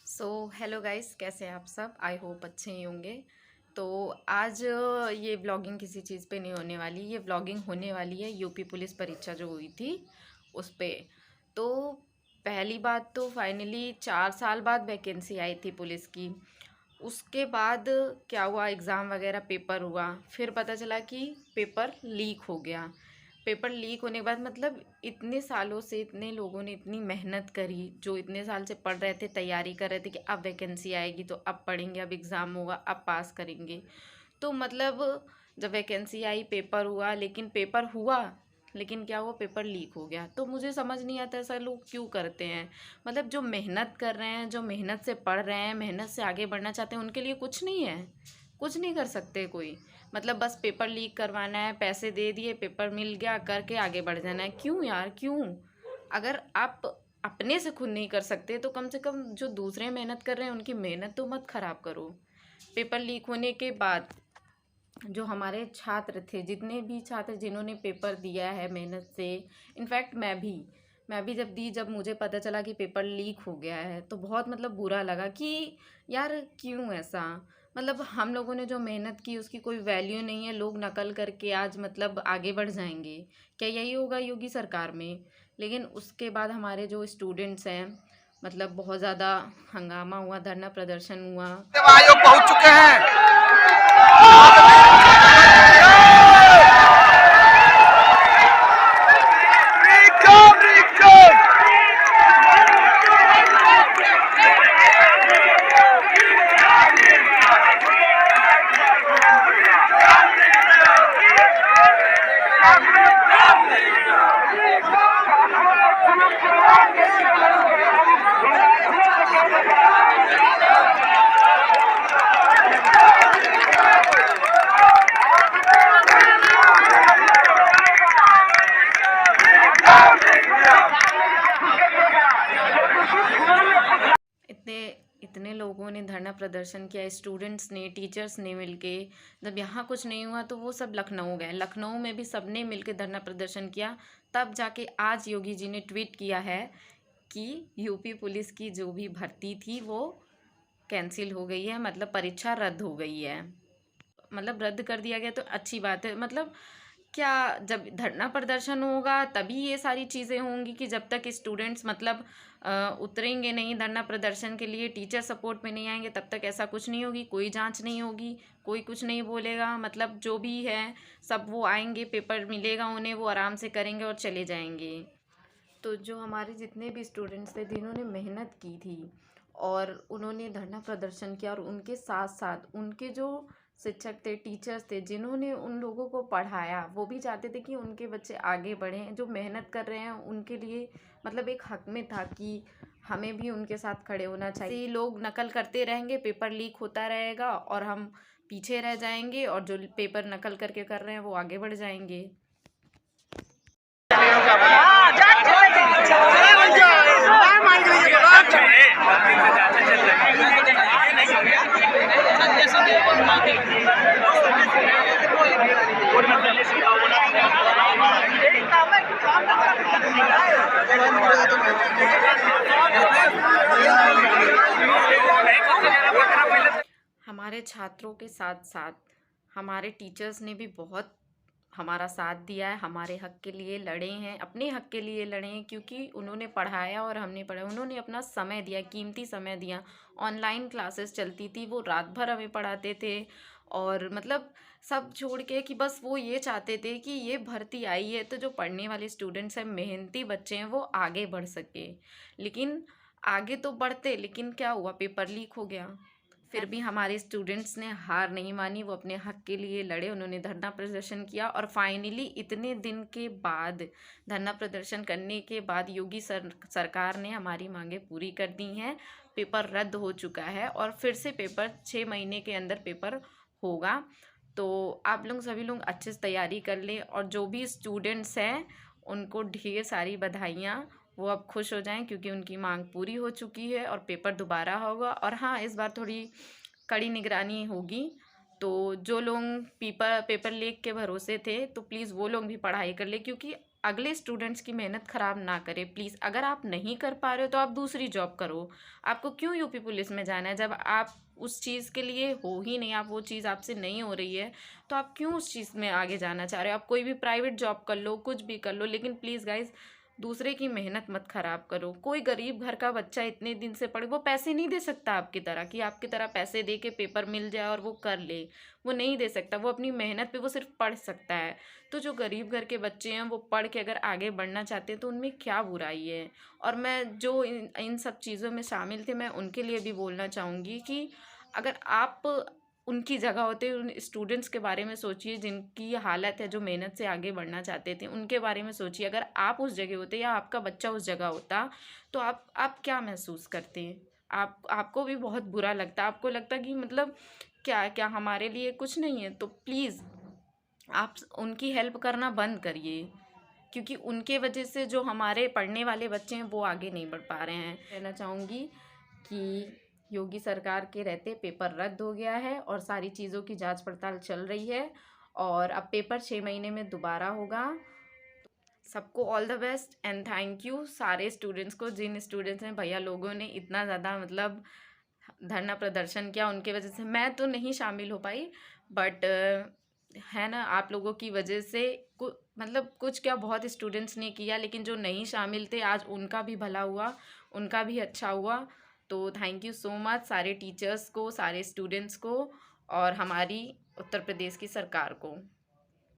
Hello guys, कैसे हैं आप सब। आई होप अच्छे ही होंगे। तो आज ये व्लॉगिंग किसी चीज़ पे नहीं होने वाली, ये व्लॉगिंग होने वाली है यूपी पुलिस परीक्षा जो हुई थी उस पे। तो पहली बात तो फाइनली 4 साल बाद वैकेंसी आई थी पुलिस की। उसके बाद क्या हुआ, एग्ज़ाम वगैरह पेपर हुआ, फिर पता चला कि पेपर लीक हो गया। पेपर लीक होने के बाद मतलब इतने सालों से इतने लोगों ने इतनी मेहनत करी, जो इतने साल से पढ़ रहे थे, तैयारी कर रहे थे कि अब वैकेंसी आएगी तो अब पढ़ेंगे, अब एग्ज़ाम होगा, अब पास करेंगे। तो मतलब जब वैकेंसी आई, पेपर हुआ, लेकिन पेपर हुआ, लेकिन क्या हुआ, पेपर लीक हो गया। तो मुझे समझ नहीं आता ऐसा लोग क्यों करते हैं। मतलब जो मेहनत कर रहे हैं, जो मेहनत से पढ़ रहे हैं, मेहनत से आगे बढ़ना चाहते हैं, उनके लिए कुछ नहीं है, कुछ नहीं कर सकते कोई। मतलब बस पेपर लीक करवाना है, पैसे दे दिए, पेपर मिल गया, करके आगे बढ़ जाना है। क्यों यार, क्यों? अगर आप अपने से खुद नहीं कर सकते तो कम से कम जो दूसरे मेहनत कर रहे हैं उनकी मेहनत तो मत खराब करो। पेपर लीक होने के बाद जो हमारे छात्र थे, जितने भी छात्र जिन्होंने पेपर दिया है मेहनत से, इनफैक्ट मैं भी जब दी, जब मुझे पता चला कि पेपर लीक हो गया है तो बहुत मतलब बुरा लगा कि यार क्यों ऐसा। मतलब हम लोगों ने जो मेहनत की उसकी कोई वैल्यू नहीं है, लोग नकल करके आज मतलब आगे बढ़ जाएंगे। क्या यही होगा योगी सरकार में? लेकिन उसके बाद हमारे जो स्टूडेंट्स हैं, मतलब बहुत ज़्यादा हंगामा हुआ, धरना प्रदर्शन हुआ। आयोग पहुंच चुके हैं। इतने इतने लोगों ने धरना प्रदर्शन किया, स्टूडेंट्स ने, टीचर्स ने मिलके। जब यहाँ कुछ नहीं हुआ तो वो सब लखनऊ गए, लखनऊ में भी सबने मिलके धरना प्रदर्शन किया। तब जाके आज योगी जी ने ट्वीट किया है कि यूपी पुलिस की जो भी भर्ती थी वो कैंसिल हो गई है, मतलब परीक्षा रद्द हो गई है। मतलब रद्द कर दिया गया तो अच्छी बात है। मतलब क्या, जब धरना प्रदर्शन होगा तभी ये सारी चीज़ें होंगी कि जब तक स्टूडेंट्स मतलब उतरेंगे नहीं धरना प्रदर्शन के लिए, टीचर सपोर्ट में नहीं आएंगे, तब तक ऐसा कुछ नहीं होगी, कोई जांच नहीं होगी, कोई कुछ नहीं बोलेगा। मतलब जो भी है सब वो आएंगे, पेपर मिलेगा उन्हें, वो आराम से करेंगे और चले जाएंगे। तो जो हमारे जितने भी स्टूडेंट्स थे जिन्होंने मेहनत की थी और उन्होंने धरना प्रदर्शन किया, और उनके साथ साथ उनके जो शिक्षक थे, टीचर्स थे, जिन्होंने उन लोगों को पढ़ाया, वो भी चाहते थे कि उनके बच्चे आगे बढ़ें। जो मेहनत कर रहे हैं उनके लिए मतलब एक हक में था कि हमें भी उनके साथ खड़े होना चाहिए। लोग नकल करते रहेंगे, पेपर लीक होता रहेगा और हम पीछे रह जाएंगे, और जो पेपर नकल करके कर रहे हैं वो आगे बढ़ जाएंगे। हमारे छात्रों के साथ साथ हमारे टीचर्स ने भी बहुत हमारा साथ दिया है, हमारे हक के लिए लड़े हैं, अपने हक के लिए लड़े हैं, क्योंकि उन्होंने पढ़ाया और हमने पढ़ा। उन्होंने अपना समय दिया, कीमती समय दिया। ऑनलाइन क्लासेस चलती थी, वो रात भर हमें पढ़ाते थे। और मतलब सब छोड़ के कि बस वो ये चाहते थे कि ये भर्ती आई है तो जो पढ़ने वाले स्टूडेंट्स हैं, मेहनती बच्चे हैं, वो आगे बढ़ सके। लेकिन आगे तो बढ़ते, लेकिन क्या हुआ, पेपर लीक हो गया। फिर भी हमारे स्टूडेंट्स ने हार नहीं मानी, वो अपने हक के लिए लड़े, उन्होंने धरना प्रदर्शन किया। और फाइनली इतने दिन के बाद, धरना प्रदर्शन करने के बाद, योगी सरकार ने हमारी मांगे पूरी कर दी हैं। पेपर रद्द हो चुका है और फिर से पेपर 6 महीने के अंदर पेपर होगा। तो आप लोग सभी लोग अच्छे से तैयारी कर लें, और जो भी स्टूडेंट्स हैं उनको ढेर सारी बधाइयाँ। वो अब खुश हो जाएं क्योंकि उनकी मांग पूरी हो चुकी है और पेपर दोबारा होगा। और हाँ, इस बार थोड़ी कड़ी निगरानी होगी। तो जो लोग पेपर लीक के भरोसे थे तो प्लीज़ वो लोग भी पढ़ाई कर ले, क्योंकि अगले स्टूडेंट्स की मेहनत ख़राब ना करें प्लीज़। अगर आप नहीं कर पा रहे हो तो आप दूसरी जॉब करो। आपको क्यों यूपी पुलिस में जाना है? जब आप उस चीज़ के लिए हो ही नहीं, आप वो चीज़ आपसे नहीं हो रही है, तो आप क्यों उस चीज़ में आगे जाना चाह रहे हो? आप कोई भी प्राइवेट जॉब कर लो, कुछ भी कर लो, लेकिन प्लीज़ गाइज़ दूसरे की मेहनत मत ख़राब करो। कोई गरीब घर का बच्चा इतने दिन से पढ़े, वो पैसे नहीं दे सकता आपकी तरह, कि आपकी तरह पैसे दे के पेपर मिल जाए और वो कर ले। वो नहीं दे सकता। वो अपनी मेहनत पे वो सिर्फ पढ़ सकता है। तो जो गरीब घर के बच्चे हैं वो पढ़ के अगर आगे बढ़ना चाहते हैं तो उनमें क्या बुराई है? और मैं जो इन सब चीज़ों में शामिल थे, मैं उनके लिए भी बोलना चाहूँगी कि अगर आप उनकी जगह होते, उन स्टूडेंट्स के बारे में सोचिए जिनकी हालत है, जो मेहनत से आगे बढ़ना चाहते थे, उनके बारे में सोचिए। अगर आप उस जगह होते या आपका बच्चा उस जगह होता तो आप क्या महसूस करते हैं? आपको भी बहुत बुरा लगता, आपको लगता कि मतलब क्या क्या हमारे लिए कुछ नहीं है? तो प्लीज़ आप उनकी हेल्प करना बंद करिए, क्योंकि उनके वजह से जो हमारे पढ़ने वाले बच्चे हैं वो आगे नहीं बढ़ पा रहे हैं। कहना चाहूँगी कि योगी सरकार के रहते पेपर रद्द हो गया है और सारी चीज़ों की जांच पड़ताल चल रही है, और अब पेपर 6 महीने में दोबारा होगा। सबको all the best and thank you सारे स्टूडेंट्स को, जिन स्टूडेंट्स ने, भैया लोगों ने इतना ज़्यादा मतलब धरना प्रदर्शन किया, उनके वजह से मैं तो नहीं शामिल हो पाई, बट है ना, आप लोगों की वजह से मतलब कुछ क्या बहुत स्टूडेंट्स ने किया, लेकिन जो नहीं शामिल थे आज उनका भी भला हुआ, उनका भी अच्छा हुआ। तो थैंक यू सो मच सारे टीचर्स को, सारे स्टूडेंट्स को और हमारी उत्तर प्रदेश की सरकार को।